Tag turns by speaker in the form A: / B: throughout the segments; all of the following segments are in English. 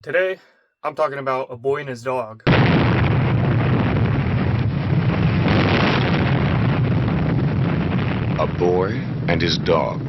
A: Today, I'm talking about A Boy and His Dog.
B: A Boy and His Dog.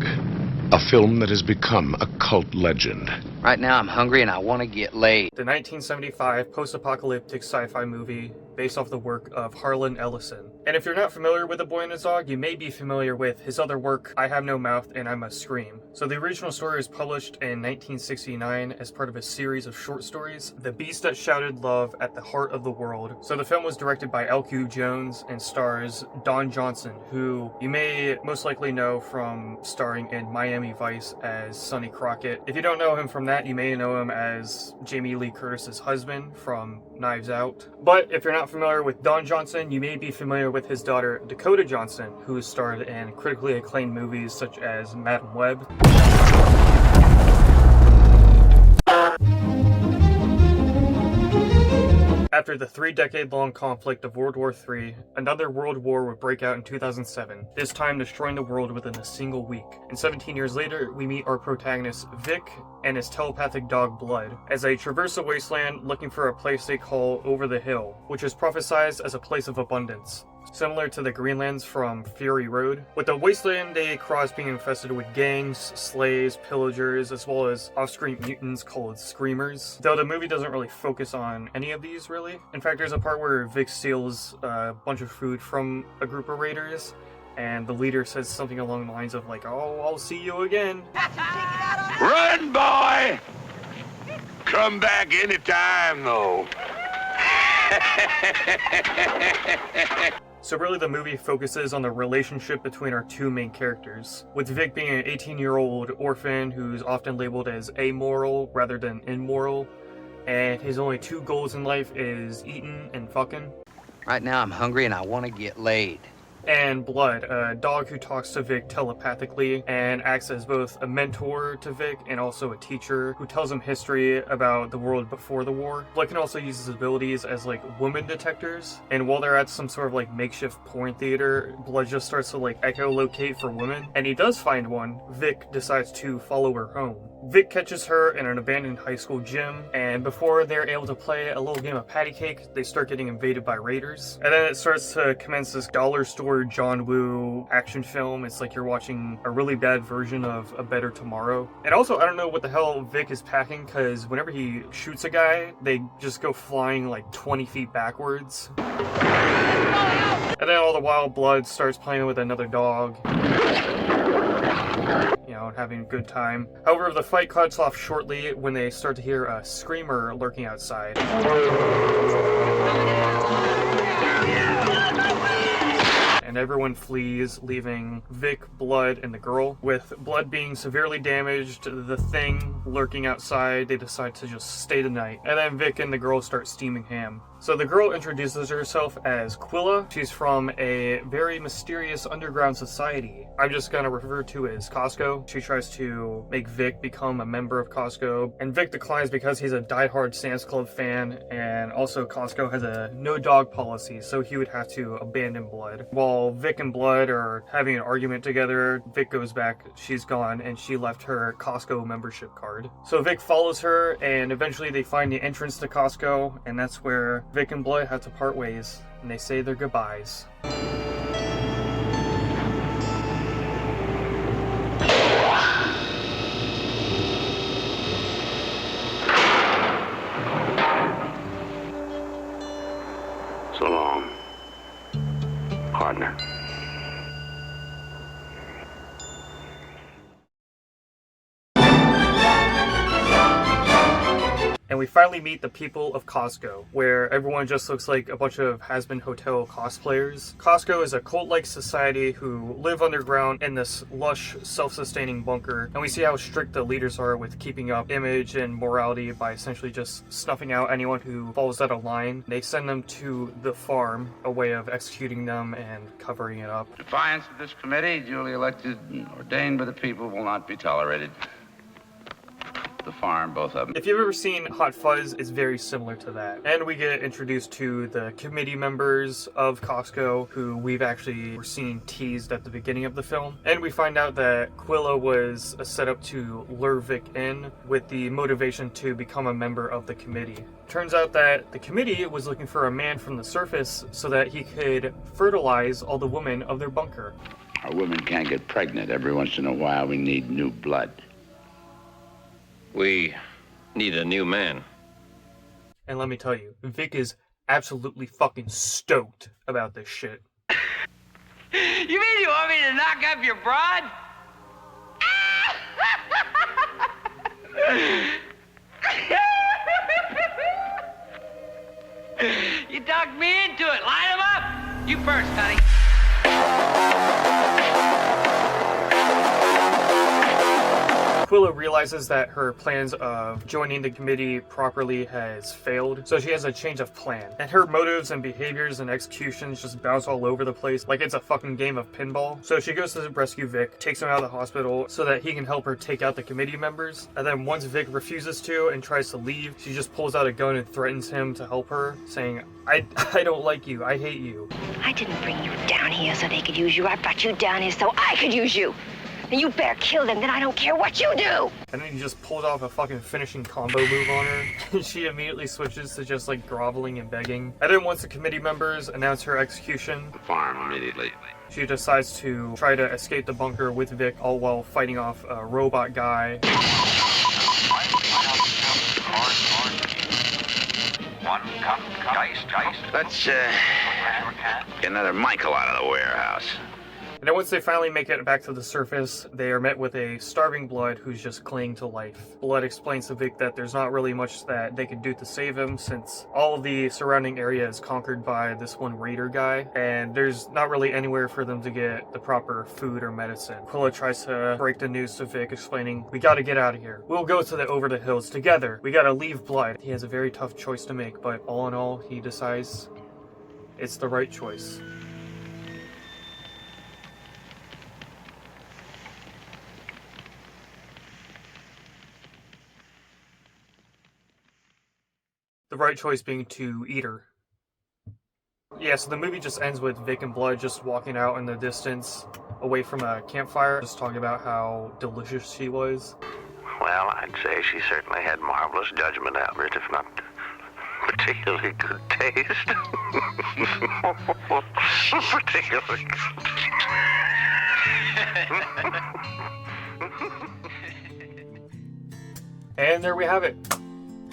B: A film that has become a cult legend.
C: Right now I'm hungry and I want to get laid.
A: The 1975 post-apocalyptic sci-fi movie based off the work of Harlan Ellison. And if you're not familiar with A Boy and His Dog, you may be familiar with his other work, I Have No Mouth and I Must Scream. So the original story was published in 1969 as part of a series of short stories, The Beast That Shouted Love at the Heart of the World. So the film was directed by L.Q. Jones and stars Don Johnson, who you may most likely know from starring in Miami Vice as Sonny Crockett. If you don't know him from that, you may know him as Jamie Lee Curtis's husband from Knives Out. But if you're not familiar with Don Johnson, you may be familiar with his daughter Dakota Johnson, who starred in critically acclaimed movies such as Madam Web. After the 3-decade-long conflict of World War III, another world war would break out in 2007, this time destroying the world within a single week. And 17 years later, we meet our protagonist Vic and his telepathic dog Blood, as they traverse the wasteland looking for a place they call Over the Hill, which is prophesized as a place of abundance, similar to the Greenlands from Fury Road. With the wasteland they cross being infested with gangs, slaves, pillagers, as well as off-screen mutants called Screamers. Though the movie doesn't really focus on any of these, really. In fact, there's a part where Vic steals a bunch of food from a group of raiders, and the leader says something along the lines of like, "Oh, I'll see you again."
D: Run, boy! Come back anytime, though.
A: So really the movie focuses on the relationship between our two main characters, with Vic being an 18-year-old orphan who's often labeled as amoral rather than immoral, and his only two goals in life is eating and fucking.
C: Right now I'm hungry and I want to get laid.
A: And Blood, a dog who talks to Vic telepathically and acts as both a mentor to Vic and also a teacher who tells him history about the world before the war. Blood can also use his abilities as like woman detectors, and while they're at some sort of like makeshift porn theater, Blood just starts to like echolocate for women, and he does find one. Vic decides to follow her home. Vic catches her in an abandoned high school gym, and before they're able to play a little game of patty cake, they start getting invaded by raiders. And then it starts to commence this dollar store John Woo action film. It's like you're watching a really bad version of A Better Tomorrow. And also, I don't know what the hell Vic is packing, because whenever he shoots a guy, they just go flying like 20 feet backwards. And then all the while, Blood starts playing with another dog, you know, having a good time. However, the fight cuts off shortly when they start to hear a screamer lurking outside. And everyone flees, leaving Vic, Blood, and the girl. With Blood being severely damaged, the thing lurking outside, they decide to just stay the night. And then Vic and the girl start steaming ham. So the girl introduces herself as Quilla. She's from a very mysterious underground society I'm just gonna refer to as Costco. She tries to make Vic become a member of Costco, and Vic declines because he's a diehard Sam's Club fan, and also Costco has a no dog policy, so he would have to abandon Blood. While Vic and Blood are having an argument together, Vic goes back, she's gone, and she left her Costco membership card. So Vic follows her, and eventually they find the entrance to Costco, and that's where Vic and Blood have to part ways, and they say their goodbyes.
D: So long, partner.
A: And we finally meet the people of Costco, where everyone just looks like a bunch of Has-Been Hotel cosplayers. Costco is a cult-like society who live underground in this lush, self-sustaining bunker, and we see how strict the leaders are with keeping up image and morality by essentially just snuffing out anyone who falls out of line. They send them to the farm, a way of executing them and covering it up.
E: Defiance of this committee, duly elected and ordained by the people, will not be tolerated. The farm, both of them.
A: If you've ever seen Hot Fuzz, it's very similar to that. And we get introduced to the committee members of Costco, who we've actually seen teased at the beginning of the film. And we find out that Quilla was a setup to lure Vic in with the motivation to become a member of the committee. Turns out that the committee was looking for a man from the surface so that he could fertilize all the women of their bunker.
E: Our women can't get pregnant. Every once in a while, we need new blood.
F: We need a new man.
A: And let me tell you, Vic is absolutely fucking stoked about this shit.
C: You mean you want me to knock up your broad? You talked me into it. Line him up. You first, honey.
A: Quilla realizes that her plans of joining the committee properly has failed, so she has a change of plan. And her motives and behaviors and executions just bounce all over the place like it's a fucking game of pinball. So she goes to rescue Vic, takes him out of the hospital so that he can help her take out the committee members. And then once Vic refuses to and tries to leave, she just pulls out a gun and threatens him to help her, saying, I don't like you, I hate you.
G: I didn't bring you down here so they could use you. I brought you down here so I could use you. And you better kill them, then I don't care what you do.
A: And then he just pulls off a fucking finishing combo move on her. She immediately switches to just like groveling and begging. And then once the committee members announce her execution,
D: The farm immediately.
A: she decides to try to escape the bunker with Vic, all while fighting off a robot guy.
D: Let's, get another Michael out of the warehouse.
A: And then once they finally make it back to the surface, they are met with a starving Blood who's just clinging to life. Blood explains to Vic that there's not really much that they can do to save him since all of the surrounding area is conquered by this one raider guy, and there's not really anywhere for them to get the proper food or medicine. Quilla tries to break the news to Vic, explaining, we gotta get out of here. We'll go to the over the hills together. We gotta leave Blood. He has a very tough choice to make, but all in all, he decides it's the right choice. The right choice being to eat her. Yeah, so the movie just ends with Vic and Blood just walking out in the distance, away from a campfire, just talking about how delicious she was.
D: Well, I'd say she certainly had marvelous judgment, Albert, if not particularly good taste. Particularly
A: And there we have it.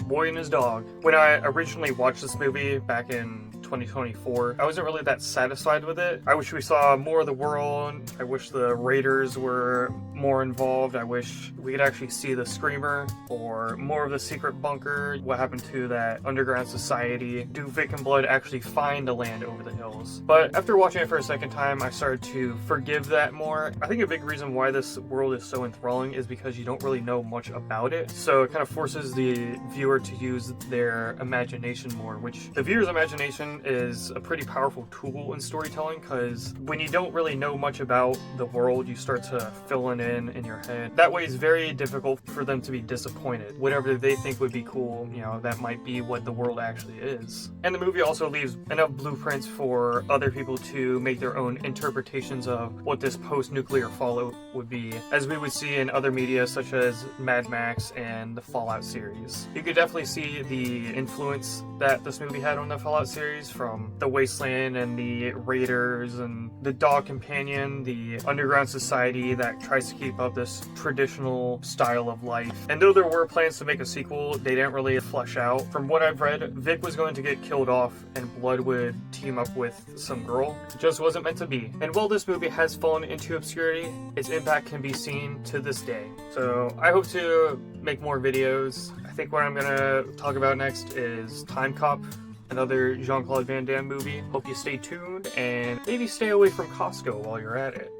A: Boy and his dog. When I originally watched this movie back in 2024, I wasn't really that satisfied with it. I wish we saw more of the world. I wish the Raiders were more involved. I wish we could actually see the Screamer or more of the secret bunker. What happened to that underground society? Do Vic and Blood actually find the land over the hills? But after watching it for a second time, I started to forgive that more. I think a big reason why this world is so enthralling is because you don't really know much about it. So it kind of forces the viewer to use their imagination more, which the viewer's imagination is a pretty powerful tool in storytelling, because when you don't really know much about the world, you start to fill it in your head. That way it's very difficult for them to be disappointed. Whatever they think would be cool, you know, that might be what the world actually is. And the movie also leaves enough blueprints for other people to make their own interpretations of what this post-nuclear fallout would be, as we would see in other media such as Mad Max and the Fallout series. You could definitely see the influence that this movie had on the Fallout series, from the Wasteland and the Raiders and the Dog Companion, the underground society that tries to keep up this traditional style of life. And though there were plans to make a sequel, they didn't really flesh out. From what I've read, Vic was going to get killed off and Blood would team up with some girl. It just wasn't meant to be. And while this movie has fallen into obscurity, its impact can be seen to this day. So I hope to make more videos. I think what I'm gonna talk about next is Time Cop, another Jean-Claude Van Damme movie. Hope you stay tuned and maybe stay away from Costco while you're at it.